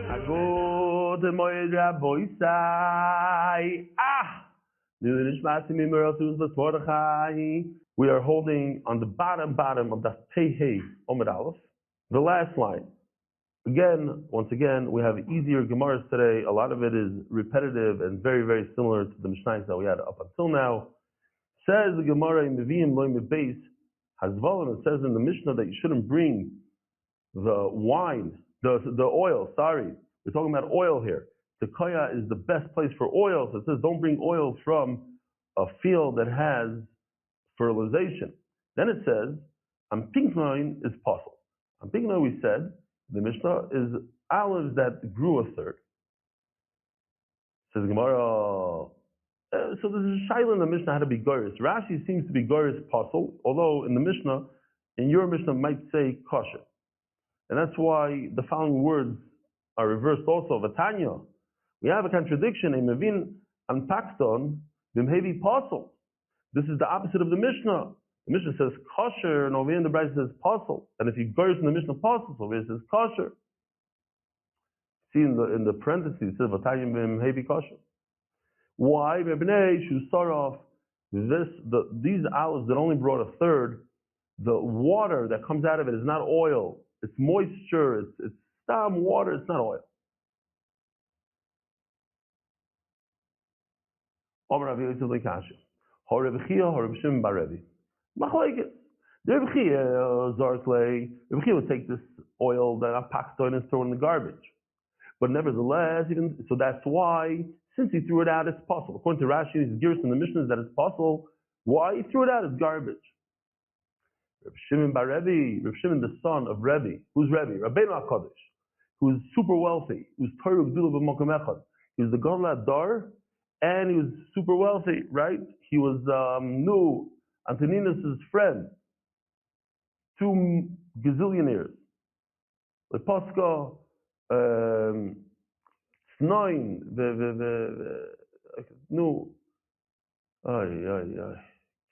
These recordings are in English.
Agod moed raboisai. We are holding on the bottom of that Pei Omid Aleph, the last line. Once again, we have easier Gemaras today. A lot of it is repetitive and very, very similar to the Mishnayos that we had up until now. Says the Gemara in Meviim Loim Beis Hazvalim. It says in the Mishnah that you shouldn't bring the wine, the oil. Sorry, we're talking about oil here. Tekoya is the best place for oil. So it says don't bring oil from a field that has fertilization. Then it says, on pinknoin is possible. On pinknoin we said, the Mishnah is olives that grew a third. Says Gemara, so there's a shaila in the Mishnah how to be goris. Rashi seems to be goris possible, although in the Mishnah, in your Mishnah might say kosher. And that's why the following words are reversed also. Vatanya, we have a contradiction in Mevin and Pakton, Bimhevi Pasul. This is the opposite of the Mishnah. The Mishnah says kosher, and over here in the Bride says pasul. And if you go in the Mishnah pasul, over here it says kosher. See in the parentheses it says Vatayim Bimhevi kosher. Why? These olives that only brought a third, the water that comes out of it is not oil. It's moisture. It's stam water. It's not oil. Reb Chia would take this oil that I packed on and throw in the garbage. But nevertheless, so that's why, since he threw it out, it's possible. According to Rashi, his Girs in the Mishnah is that it's possible. Why he threw it out is garbage. Reb Shimon bar Rebbe, Reb Shimon the son of Rebbe. Who's Rebbe? Rabbeinu HaKadosh, who's super wealthy, who's Torah Gdula b'Makom Echad. He was the Gadol Adar, and he was super wealthy, right? He was Antoninus' friend, 2 gazillionaires. Like Pascha, Snoin,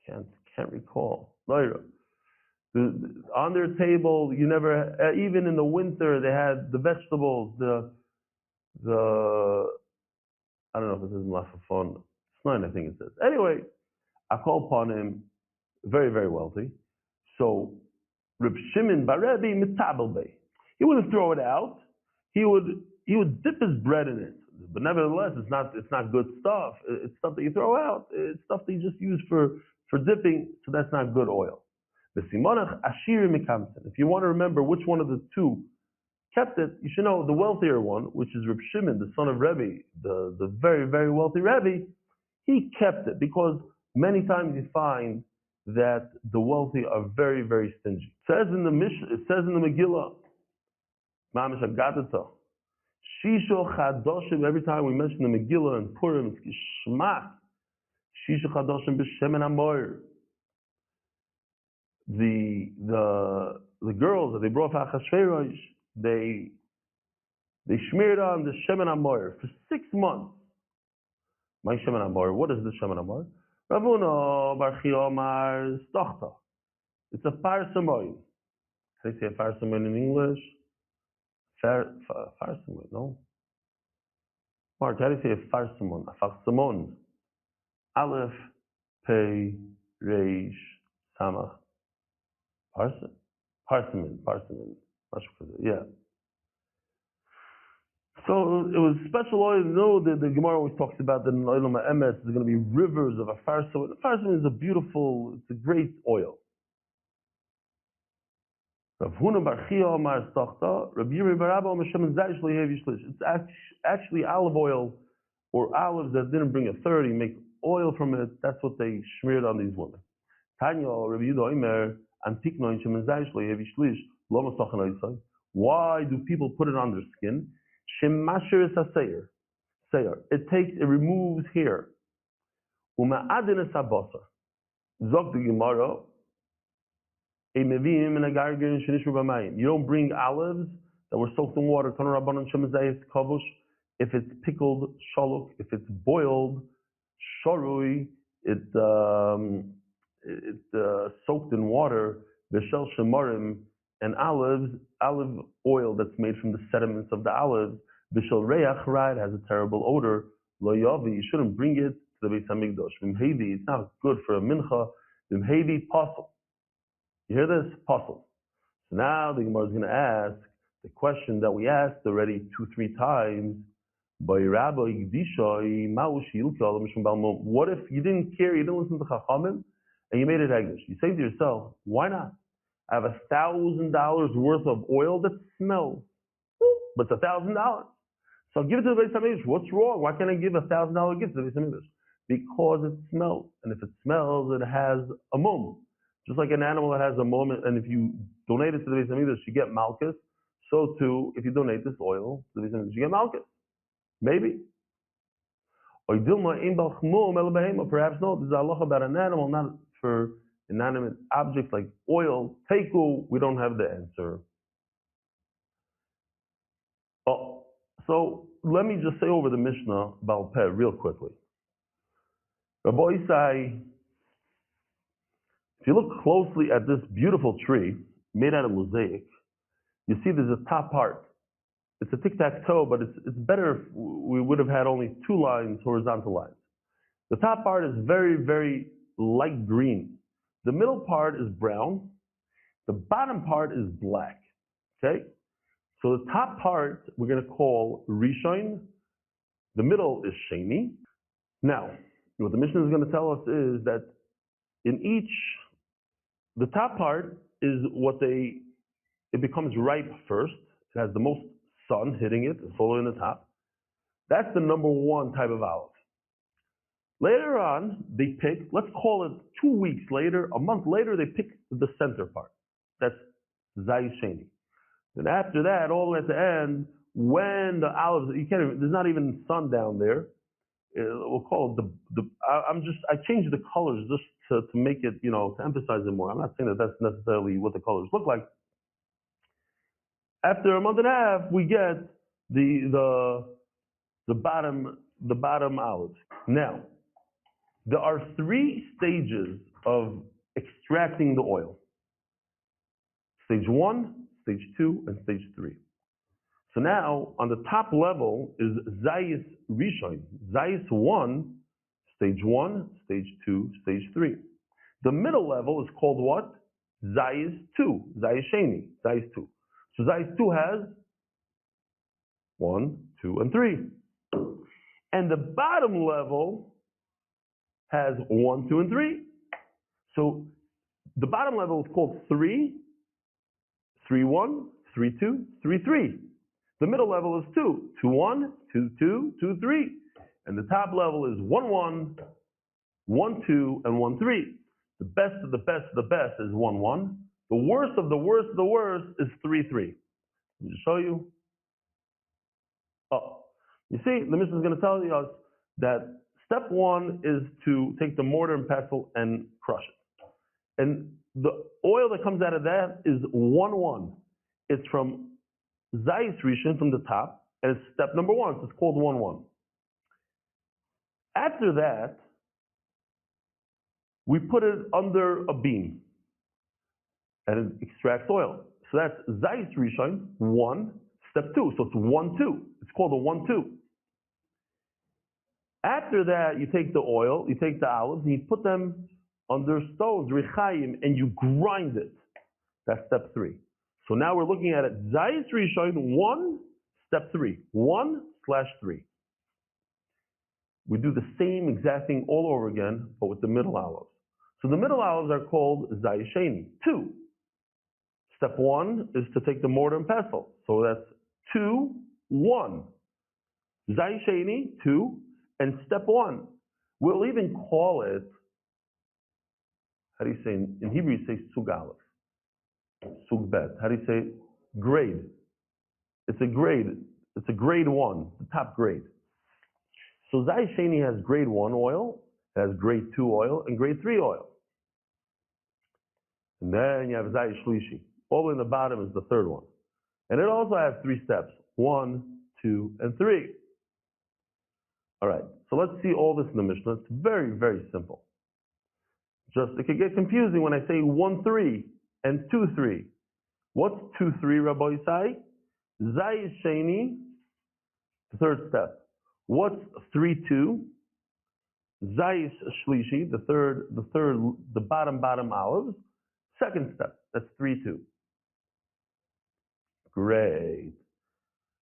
can't recall. On their table, you never, even in the winter, they had the vegetables, the I don't know if it says Mlafafon, Snoin, I think it says. Anyway, I call upon him, very, very wealthy. So, Reb Shimon bar Rebbe mitabel bey. He wouldn't throw it out. He would dip his bread in it. But nevertheless, it's not good stuff. It's stuff that you throw out. It's stuff that you just use for dipping. So that's not good oil. The simonach ashir mikamsen. If you want to remember which one of the two kept it, you should know the wealthier one, which is Reb Shimon, the son of Rebbe, the very, very wealthy Rebbe. He kept it because many times you find that the wealthy are very, very stingy. It says in the Megillah, Mamish Agadata, Shisho Chadoshim, every time we mention the Megillah and Purim, it's Gishmak, Shisho Chadoshim B'Shemen Amor. The girls that they brought for Achashverosh, they smeared on the Shemen Amor for 6 months. My Shemen Amor, what is the Shemen Amor? Ravuno bar Chia Omar Stochta. It's a farsamoin. Can I say a farsamoin in English? Farsamoin, no? Mark, how do you say a farsamon? A farsamon. Aleph, Pei, Reish, Samach. Parsimon. Yeah. So it was special oil. The Gemara always talks about that in Oilum HaEmes there's going to be rivers of a farsamon. The farsamon is it's a great oil. It's actually olive oil or olives that didn't bring a third. You make oil from it. That's what they smeared on these women. Why do people put it on their skin? It removes hair. Zog the Gemara. You don't bring olives that were soaked in water. If it's pickled shaluk, if it's boiled sharui, it's soaked in water. B'shel shemarim and olive oil that's made from the sediments of the olives, bishul reach ra, it has a terrible odor. Lo yavi, you shouldn't bring it to the Beis Hamikdash. V'mheidi, it's not good for a mincha. V'mheidi pasul. You hear this? Pasul. So now the Gemara is going to ask the question that we asked already 2-3 times. What if you didn't care, you didn't listen to Chachamim, and you made it Hegdish? You say to yourself, why not? I have $1,000 worth of oil that smells, but it's $1,000. So I'll give it to the Beis Hamikdash. What's wrong? Why can't I give $1,000 gift to the Beis Hamikdash? Because it smells, and if it smells, it has a mum. Just like an animal that has a mum, and if you donate it to the Beis Hamikdash, you get malchus. So too, if you donate this oil to the Beis Hamikdash, you get malchus. Maybe. Or perhaps no, this is a halacha about an animal, not for inanimate objects like oil. Teiku, we don't have the answer. Oh, so let me just say over the Mishnah Baal Peh real quickly. Rabbi Isai, if you look closely at this beautiful tree made out of mosaic, you see there's a top part. It's a tic-tac-toe, but it's better if we would have had only 2 lines, horizontal lines. The top part is very, very light green. The middle part is brown. The bottom part is black. Okay? So the top part we're going to call Rishon. The middle is Sheni. Now, what the Mishnah is going to tell us is that in each, the top part is it becomes ripe first. It has the most sun hitting it, the solar in the top. That's the number 1 type of olive. Later on, they pick, let's call it 2 weeks later, a month later, they pick the center part. That's Zayis Sheni. Then after that, all the way at the end, when the olives, there's not even sun down there. We'll call it I changed the colors just to make it, to emphasize it more. I'm not saying that that's necessarily what the colors look like. After a month and a half, we get the bottom olives. Now, there are 3 stages of extracting the oil. Stage 1, stage 2, and stage 3. So now, on the top level is Zayis Rishon. Zayis 1, stage 1, stage 2, stage 3. The middle level is called what? Zayis 2, Zayis Sheni, Zayis 2. So Zayis 2 has 1, 2, and 3. And the bottom level has 1, 2, and 3. So the bottom level is called 3, 3, 1, 3, 2, 3, 3. The middle level is 2, 2, 1, 2, 2, 2, 3. And the top level is 1, 1, 1, 2, and 1, 3. The best of the best of the best is 1, 1. The worst of the worst of the worst is 3, 3. Let me show you. Oh, you see, the Mishnah is going to tell us that step 1 is to take the mortar and pestle and crush it. And the oil that comes out of that is 1, 1. It's from Zayis Rishon from the top, and it's step number 1. So it's called 1, 1. After that, we put it under a beam, and it extracts oil. So that's Zayis Rishon, 1, step 2. So it's 1, 2. It's called a 1, 2. After that, you take the oil, you take the olives, and you put them under stones, Rechayim, and you grind it. That's step 3. So now we're looking at it, Zayis Rishon, 1, step 3. 1/3. We do the same exact thing all over again, but with the middle olives. So the middle olives are called Zayis Sheni, 2. Step 1 is to take the mortar and pestle. So that's 2, 1. Zayis Sheni, 2. And step 1, we'll even call it, how do you say, in Hebrew you say Sug Aleph, Sug Bet. How do you say grade? It's a grade 1, the top grade. So Zayis Sheni has grade 1 oil, it has grade 2 oil, and grade 3 oil. And then you have Zayis Shlishi. All the way in the bottom is the 3rd one. And it also has 3 steps, 1, 2, and 3. All right, so let's see all this in the Mishnah. It's very, very simple. It could get confusing when I say 1, 3 and 2, 3. What's 2-3, Rabbi Isai? Zayis Sheni, the third step. What's 3-2? Zayis Shlishi, the bottom olives. Second step. That's 3-2. Great.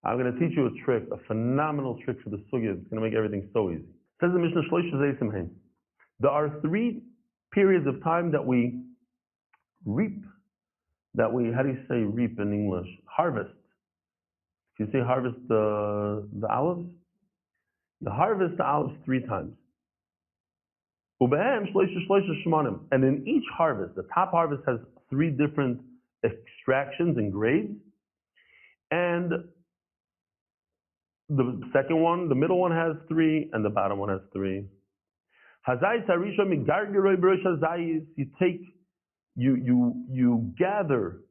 I'm going to teach you a trick, a phenomenal trick for the sugya. It's going to make everything so easy. Says the Mishnah Shlosh Zaysim Hein. There are 3 periods of time that we reap. How do you say reap in English? Harvest. Can you say harvest the olives? You harvest the olives 3 times. And in each harvest, the top harvest has 3 different extractions and grades. And the second one, the middle one has 3, and the bottom one has 3. You gather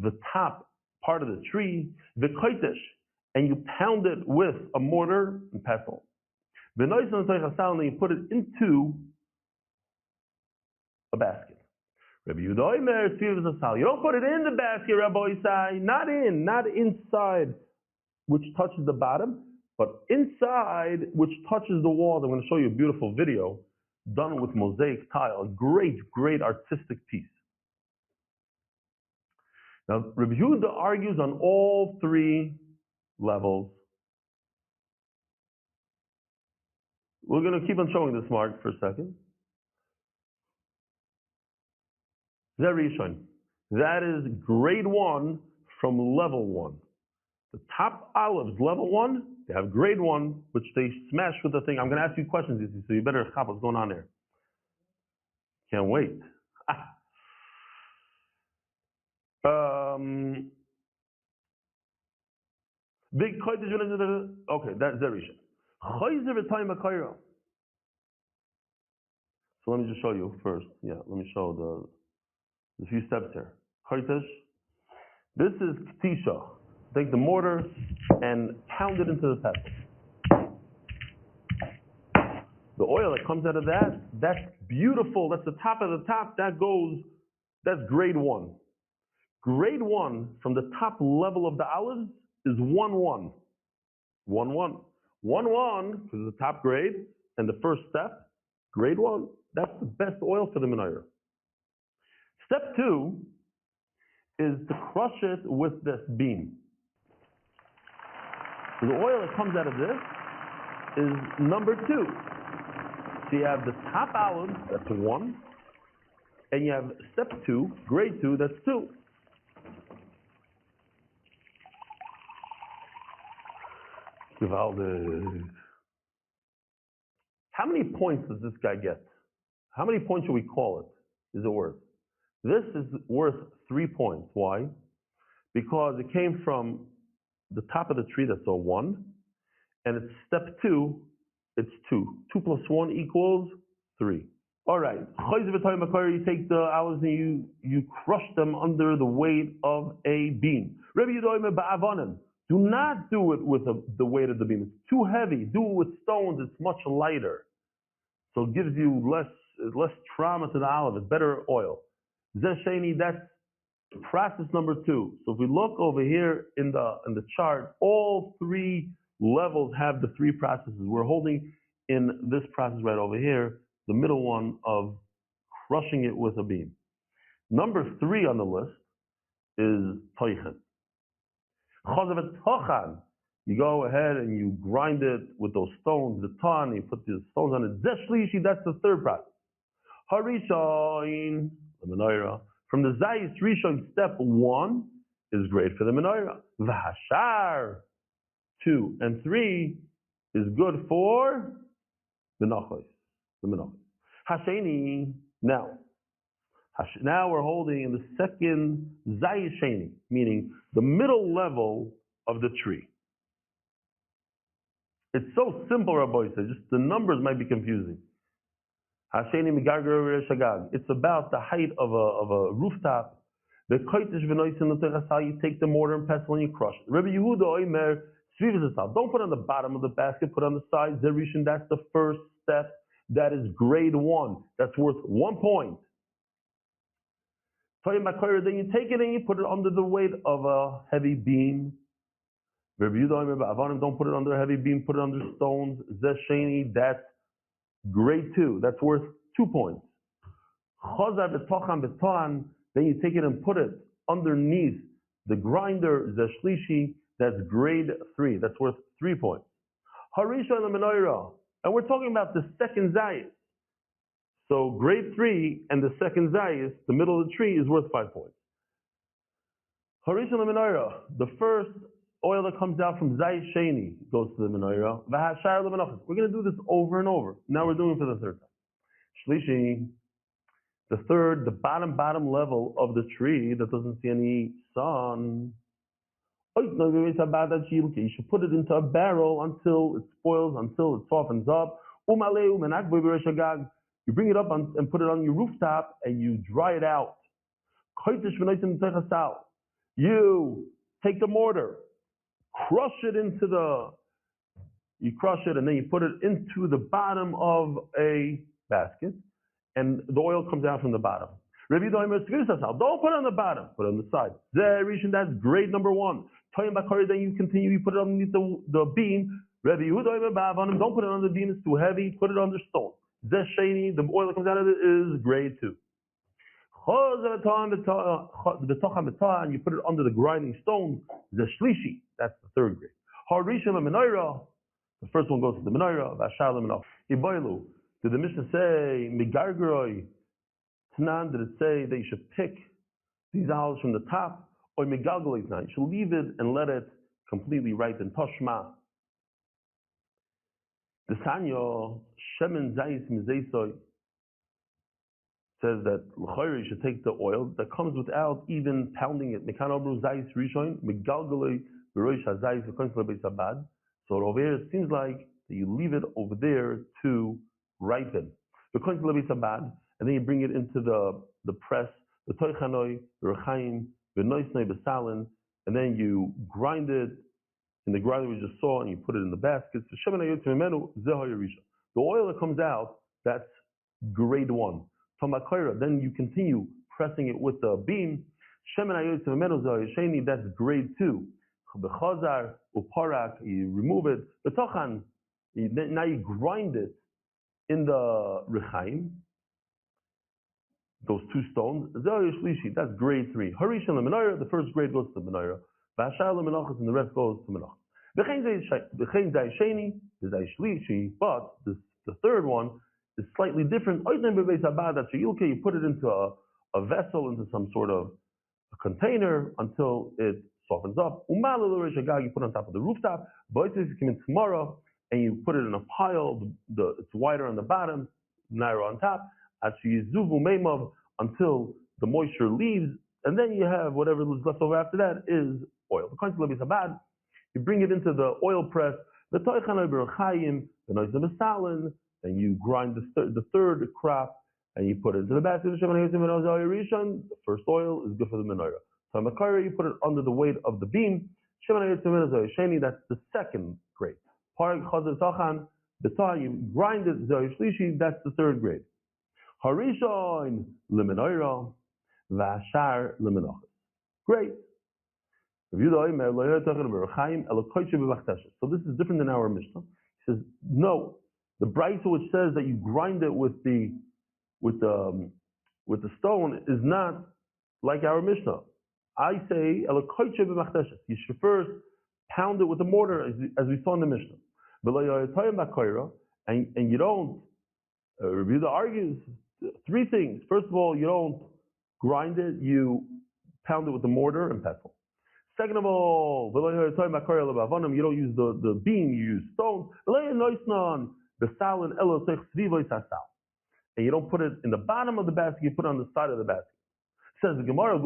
the top part of the tree, the koitesh, and you pound it with a mortar and pestle. And you put it into a basket. You don't put it in the basket, Rabbi Isai, not inside, which touches the bottom, but inside, which touches the wall. I'm going to show you a beautiful video done with mosaic tile, a great, great artistic piece. Now, Rabbi Yehuda argues on all 3 levels. We're going to keep on showing this mark for a second. Zerishon. That is grade 1 from level 1. The top olives, level 1, they have grade 1, which they smash with the thing. I'm going to ask you questions, so you better chop what's going on there. Can't wait. Big koitesh. Okay, that's Zerishon. So let me just show you first. Yeah, let me show the few steps here. Koitesh. This is Ktisha. Take the mortar and pound it into the pestle. The oil that comes out of that, that's beautiful. That's the top of the top. That's grade 1. Grade 1 from the top level of the olives is 1-1. 1-1. 1-1 is the top grade, and the first step, grade 1. That's the best oil for the menorah. Step 2 is to crush it with this beam. So the oil that comes out of this is number 2. So you have the top olive, that's 1, and you have step 2, grade 2, that's 2. How many points does this guy get? How many points should we call it? Is it worth? This is worth 3 points. Why? Because it came from the top of the tree, that's a 1, and it's step 2, it's 2. 2 plus 1 equals 3. All right. You take the olives and you crush them under the weight of a beam. Do not do it with the weight of the beam. It's too heavy. Do it with stones. It's much lighter. So it gives you less trauma to the olive. It's better oil. Zesheni, that's process number 2. So if we look over here in the chart, all 3 levels have the 3 processes. We're holding in this process right over here, the middle one of crushing it with a beam. Number 3 on the list is toichet. You go ahead and you grind it with those stones, the ton, you put the stones on it. Zeshlishi, that's the 3rd process. Harishain, the menorah. From the Zayis Rishon, step 1 is great for the menorah. V'hashar, 2 and 3 is good for Menochos, the Menochos. Hasheni, now we're holding in the second Zayis Sheni, meaning the middle level of the tree. It's so simple, Rabbi said, just the numbers might be confusing. Hasheni migarger shagag. It's about the height of a rooftop. The koitesh v'noisin l'techasal. You take the mortar and pestle and you crush it. Rabbi Yehuda oimer svivas. Don't put it on the bottom of the basket. Put it on the side. Zerishon. That's the first step. That is grade 1. That's worth 1 point. Then you take it and you put it under the weight of a heavy beam. Don't put it under a heavy beam, put it under stones. Zesheni, that's grade 2. That's worth 2 points. Then you take it and put it underneath the grinder, Zeshlishi, that's grade 3. That's worth 3 points. And we're talking about the second zayis. So grade 3 and the second zayis, the middle of the tree, is worth 5 points. The first oil that comes out from zayis sheni goes to the menorah. We're going to do this over and over. Now we're doing it for the third time. Shlishi, the third, the bottom level of the tree that doesn't see any sun. You should put it into a barrel until it spoils, until it softens up. You bring it up and put it on your rooftop and you dry it out. You take the mortar, crush it and then you put it into the bottom of a basket and the oil comes out from the bottom. Don't put it on the bottom, put it on the side. That's grade number 1. Then you continue, you put it underneath the beam. Don't put it on the beam, it's too heavy, put it under stone. The oil that comes out of it is grade 2. And you put it under the grinding stone, that's the third grade. The first one goes to the menorah. Did the Mishnah say, did it say that you should pick these olives from the top? Or you should leave it and let it completely ripen. Toshma. The Sanyo, Shemen Zayis Mizeisoy, says that you should take the oil that comes without even pounding it. So over here, it seems like that you leave it over there to ripen. And then you bring it into the press, the toichanoi, the rechaim, the noisnoi, the salin, and then you grind it in the grinder we just saw, and you put it in the baskets. The oil that comes out, that's grade 1. Then you continue pressing it with the beam. That's grade 2. You remove it. Now you grind it in the rechaim. Those 2 stones. That's grade 3. The first grade goes to the menorah. And the rest goes to Menochos. But the third one is slightly different. You put it into a vessel, into some sort of a container until it softens up. You put it on top of the rooftop. But if you come in tomorrow and you put it in a pile, it's wider on the bottom, narrow on top, until the moisture leaves, and then you have whatever is left over after that is oil. You bring it into the oil press, then you grind the third crop and you put it into the basket. The first oil is good for the menorah. You put it under the weight of the beam. That's the second grade. You grind it, that's the third grade. Harishon lemenorah, vashar lemenochos. Great. So this is different than our Mishnah. He says no. The Brisa which says that you grind it with the stone is not like our Mishnah. I say you should first pound it with the mortar as we saw in the Mishnah. And you don't. Review the argues 3 things. First of all, you don't grind it, you pound it with the mortar and pestle. Second of all, you don't use the beam, you use stones. And you don't put it in the bottom of the basket, you put it on the side of the basket. Says the Gemara,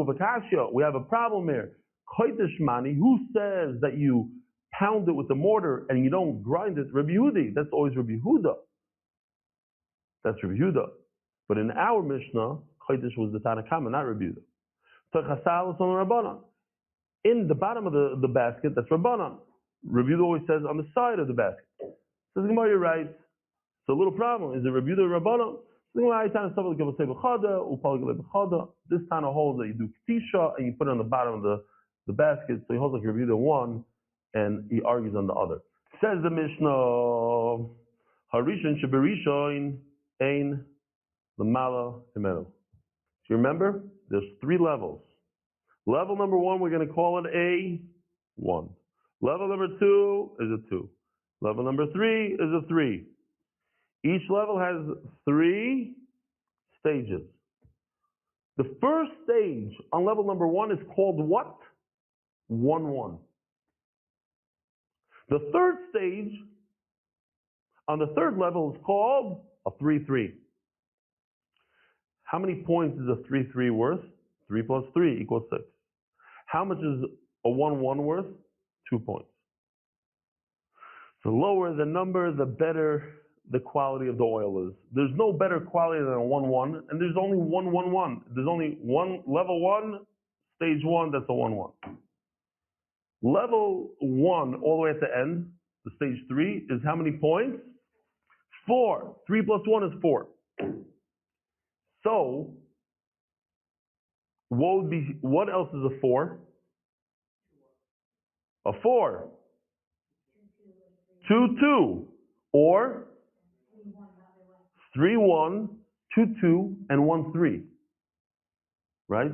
we have a problem here. Who says that you pound it with the mortar and you don't grind it? Rabbi Yehudi, that's always Rabbi Yehuda. That's Rabbi Yehuda. But in our Mishnah, Chodesh was the Tanakama, not Rabbi Yehuda. In the bottom of the basket, that's Rabbanan. Rabbi Yehuda always says on the side of the basket. Says Gemara, you're right. It's a little problem. Is it Rabbi Yehuda or Rabbanan? This Tana holds that you do ktisha and you put it on the bottom of the basket, so he holds like you review the one and he argues on the other. Says the Mishnah, Harishon Sheberishoin Ein Lamala Himenu. Do you remember? There's 3 levels. Level number 1, we're going to call it a 1. Level number 2 is a 2. Level number 3 is a 3. Each level has 3 stages. The first stage on level number 1 is called what? 1-1. The third stage on the third level is called a 3-3. How many points is a 3-3 worth? 3 plus 3 equals 6. How much is a 1-1 worth? 2 points. The lower the number, the better the quality of the oil is. There's no better quality than a 1-1, and there's only 1-1-1. There's only one level 1, stage 1, that's a 1-1. Level 1, all the way at the end, the stage 3, is how many points? 4. 3 plus 1 is 4. So, what else is a 4? A 4. 2-2. Or 3-1, 2-2, and 1-3. Right?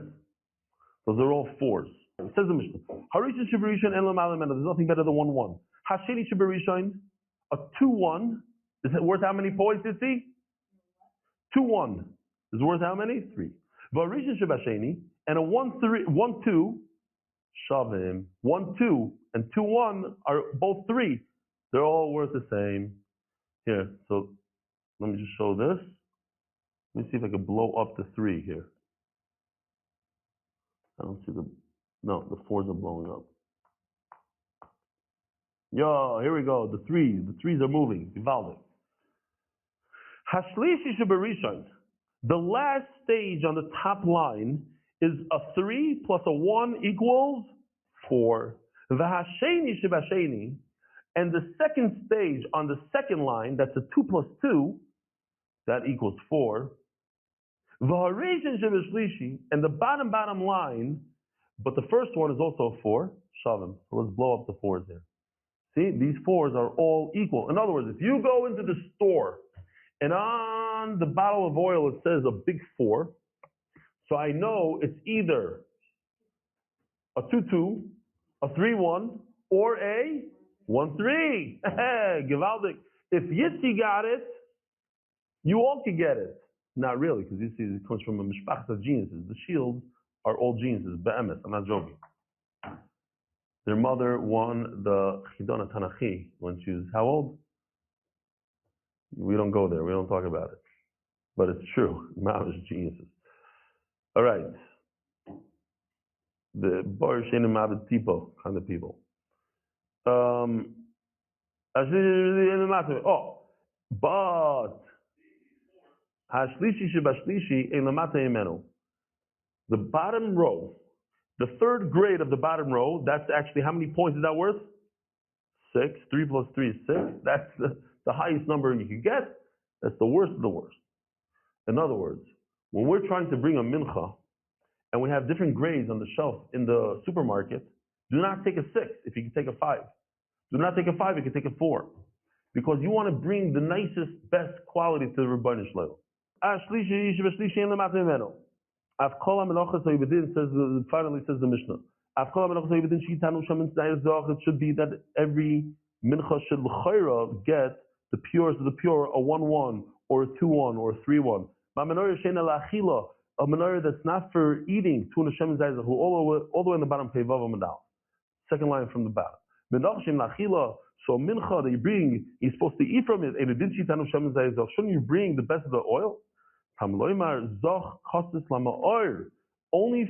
Those are all 4s. It says the Mishnah. Harishon Sheberishoin En Lamala Himenu. There's nothing better than 1-1. Hasheni Sheberishoin, a 2-1, is it worth how many points, you see? 2-1 is worth how many? 3. Varishon Shebasheni, and a 1-2, Shavim. 1-2 and 2-1 are both 3. They're all worth the same. Here, so let me just show this. Let me see if I can blow up the 3 here. I don't see the 4s are blowing up. Yo, here we go. The 3s. The 3s are moving. Evolving. Hashlishi Sheberishoin. The last stage on the top line is a 3 plus a 1 equals 4. V'hasheni Shebasheni. And the second stage on the second line, that's a 2 plus 2, that equals 4. V'harishon Shebashlishi. And the bottom line, but the first one is also a 4. Shavim. So let's blow up the 4s here. See, these 4s are all equal. In other words, if you go into the store and on the bottle of oil it says a big 4, so I know it's either a 2-2, a 3-1, or a 1-3. Gewaldig. If Yitzi got it, you all can get it. Not really, because you see it comes from a mishpachas of geniuses. The shields are all geniuses. Be'emes, I'm not joking. Their mother won the Chidona Tanachi when she was how old? We don't go there. We don't talk about it. But it's true. Mom is geniuses. All right. The Bar Shenim Abed Tipo kind of people. But Hashlishi Shebashlishi Ein Lamata Himenu. The bottom row, the third grade of the bottom row, that's actually how many points is that worth? 6. 3 plus 3 is 6. That's the highest number you can get. That's the worst of the worst. In other words, when we're trying to bring a mincha and we have different grades on the shelf in the supermarket, do not take a 6 if you can take a 5. Do not take a 5 if you can take a 4. Because you want to bring the nicest, best quality to the Rebbeinu level. Afkola Menochos finally says the Mishnah. It should be that every mincha should l'chayra get the purest of the pure, a 1-1 or a 2-1 or a 3-1. A menorah that's not for eating, all the way in the bottom, second line from the bottom. So mincha that you bring, you're supposed to eat from it. Shouldn't you bring the best of the oil? Only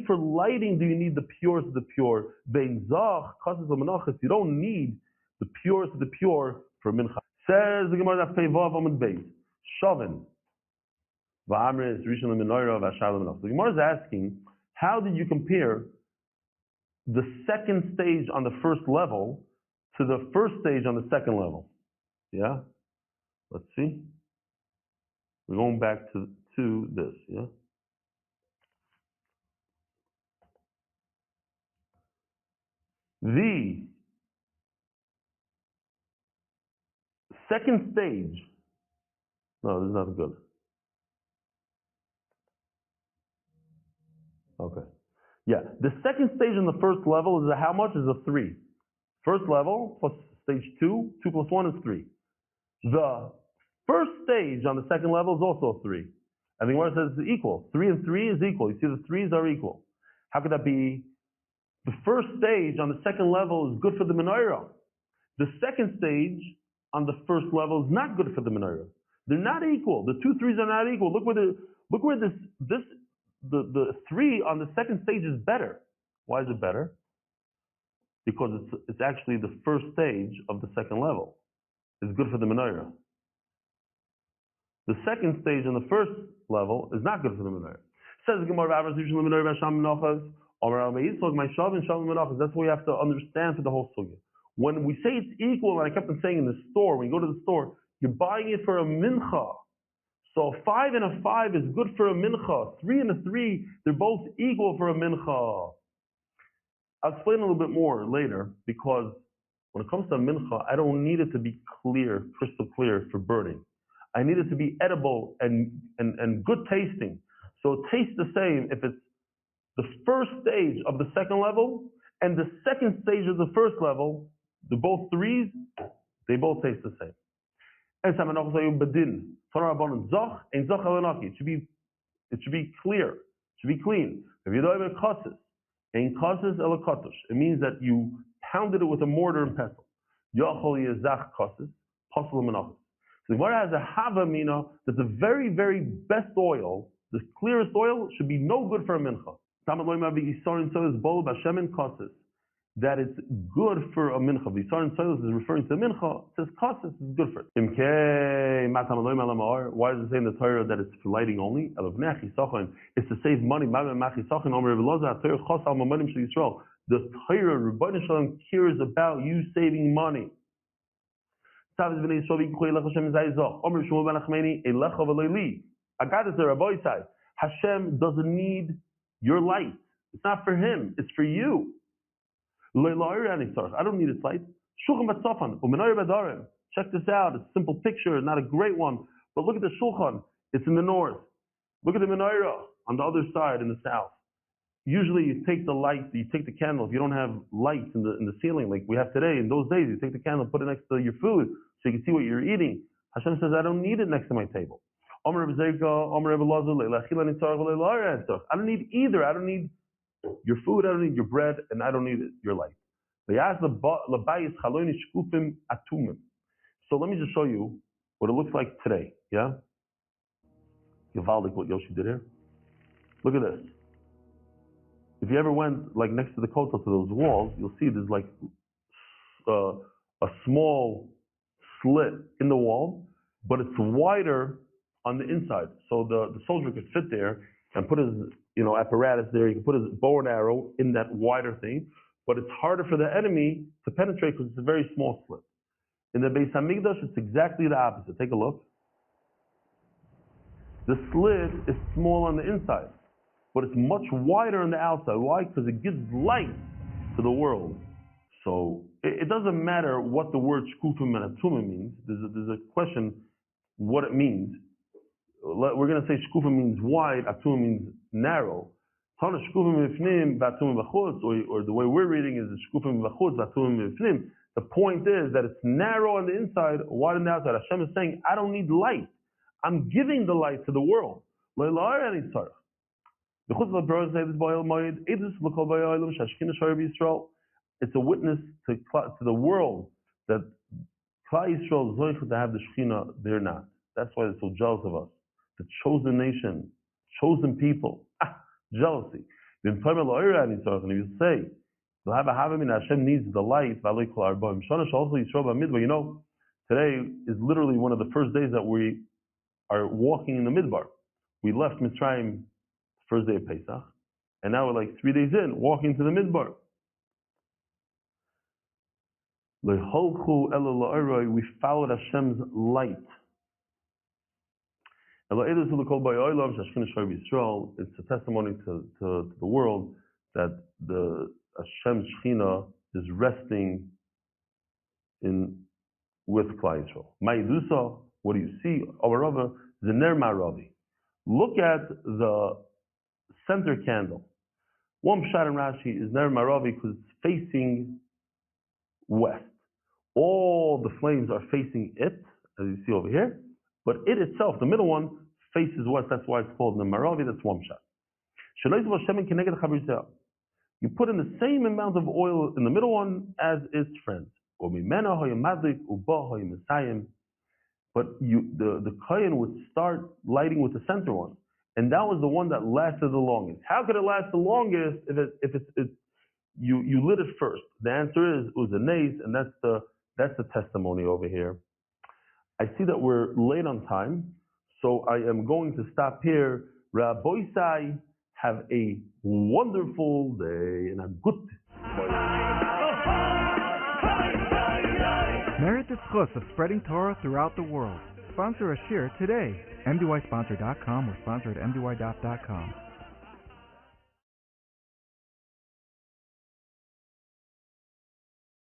for lighting do you need the purest of the pure. You don't need the purest of the pure for mincha. Says the Gemara Daf Peivav Amud Beis. Shavin. The Gemara is asking, how did you compare the second stage on the first level to the first stage on the second level? Yeah? Let's see. We're going back to to this, yeah? The second stage, no, this is not good. Okay. Yeah, the second stage in the first level is how much? Is a 3. First level plus stage 2, 2 plus 1 is 3. The first stage on the second level is also a 3. And the Gemara says it's equal. 3 and 3 is equal. You see the 3's are equal. How could that be? The first stage on the second level is good for the menorah. The second stage on the first level is not good for the menorah. They're not equal. The 2 3's are not equal. Look where the 3 on the second stage is better. Why is it better? Because it's actually the first stage of the second level. It's good for the menorah. The second stage on the first level is not good for the menorah. Says the Gemara, that's what we have to understand for the whole sugya. When we say it's equal, and I kept on saying in the store, when you go to the store, you're buying it for a mincha. So 5 and a 5 is good for a mincha. 3 and a 3, they're both equal for a mincha. I'll explain a little bit more later, because when it comes to a mincha, I don't need it to be clear, crystal clear for burning. I need it to be edible and good tasting. So it tastes the same if it's the first stage of the second level and the second stage of the first level. They're both 3's, they both taste the same. It should be clear, it should be clean. It means that you pounded it with a mortar and pestle. So the Gemara has a hava mina that the very, very best oil, the clearest oil, should be no good for a mincha. That it's good for a mincha. The Yisar and Soilus is referring to the mincha. It says kassis is good for it. Why does it say in the Torah that it's for lighting only? It's to save money. The Torah, Rebbeinu Shalom, cares about you saving money. I got it there, Rabbi side. Hashem doesn't need your light. It's not for him. It's for you. I don't need its light. Check this out. It's a simple picture, not a great one. But look at the shulchan. It's in the north. Look at the menorah on the other side in the south. Usually you take the light, you take the candle. If you don't have lights in the ceiling like we have today, in those days, you take the candle, put it next to your food so you can see what you're eating. Hashem says, I don't need it next to my table. I don't need either. I don't need your food, I don't need your bread, and I don't need your light. So let me just show you what it looks like today. Yeah? Givaldik, what Yoshi did here. Look at this. If you ever went like next to the kotel to those walls, you'll see there's like a small slit in the wall, but it's wider on the inside. So the soldier could fit there and put his apparatus there. He can put his bow and arrow in that wider thing, but it's harder for the enemy to penetrate because it's a very small slit. In the Beis Hamikdash, it's exactly the opposite. Take a look. The slit is small on the inside, but it's much wider on the outside. Why? Because it gives light to the world. So it doesn't matter what the word shkufim and atumim means. There's a question what it means. We're going to say shkufim means wide, atumim means narrow. Or the way we're reading is shkufim v'chutz, atumim v'fnim. The point is that it's narrow on the inside, wide on the outside. Hashem is saying, I don't need light. I'm giving the light to the world. It's a witness to the world that Klal Yisrael is going to have the Shekhinah, they're not. That's why they're so jealous of us. The chosen nation, chosen people. Jealousy. And if you say, Hashem needs the light, today is literally one of the first days that we are walking in the midbar. We left Mitzrayim first day of Pesach, and now we're like 3 days in, walking to the midbar. We followed Hashem's light. It's a testimony to the world that the Hashem Shechina is resting with Klal Yisrael. Ma'idusa, what do you see? Avarava, Zener Maravi. Look at the center candle. One pshat in Rashi is Ner Maravi because it's facing west. All the flames are facing it, as you see over here, but it itself, the middle one, faces west. That's why it's called Ner Maravi. That's one pshat. You put in the same amount of oil in the middle one as its friends. But the kohen would start lighting with the center one, and that was the one that lasted the longest. How could it last the longest if you lit it first? The answer is it was a nace, and that's the testimony over here. I see that we're late on time, so I am going to stop here. Rabbi Sai, have a wonderful day and a good Merit the zchus of spreading Torah throughout the world. Sponsor a shiur today. MDYsponsor.com or sponsor at MDY Daf.com.